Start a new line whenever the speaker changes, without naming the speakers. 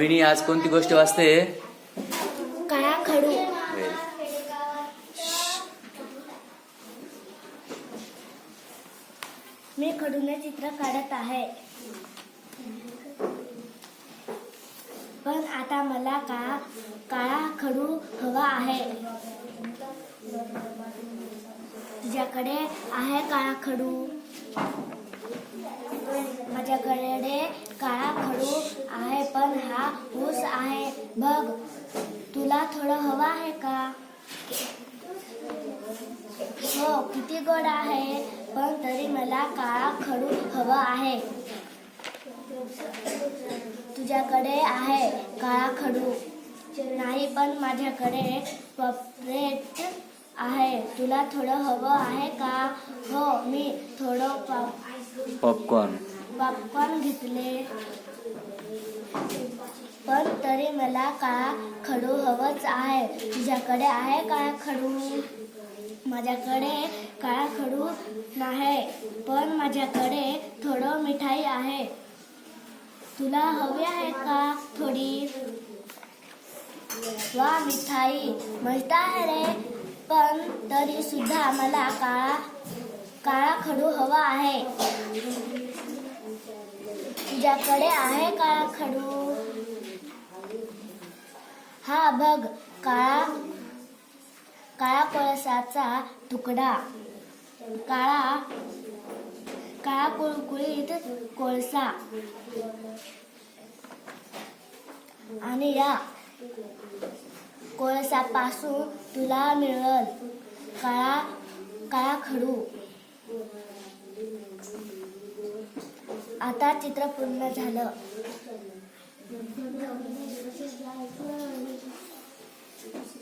मोहिनी आज कोणती गोष्ट वाचते?
काळा खडू. मी खडूने चित्र काढत आहे, पण आता मला काळा खडू हवा आहे. तुझ्याकडे आहे काळा खडू? माझ्याकडे काळा खडू आहे, पण हा ऊस आहे बघ. तुला थोडं हवं आहे का? हो, किती गोड आहे, पण तरी मला काळा खडू हवा आहे. तुझ्याकडे आहे काळा खडू? नाही, पण माझ्याकडे पॉपरेट आहे. तुला थोडं हवं आहे का? हो, मी थोडं पॉपकॉर्न घेतले, पण तरी मला काळा खडू हवंच आहे. तुझ्याकडे आहे काळा खडू? माझ्याकडे काळा खडू नाही, पण माझ्याकडे थोडं मिठाई आहे. तुला हवी आहे का थोडी? वा, मिठाई मस्त आहे रे, पण तरी सुद्धा मला काळा खडू हवा आहे. तुझ्याकडे आहे काळा खडू? हा बघ, काळा कोळशाचा तुकडा. काळा कुळकुळीत कोळसा. आणि या कोळशापासून तुला मिळेल काळा खडू. आता चित्र पूर्ण झालं.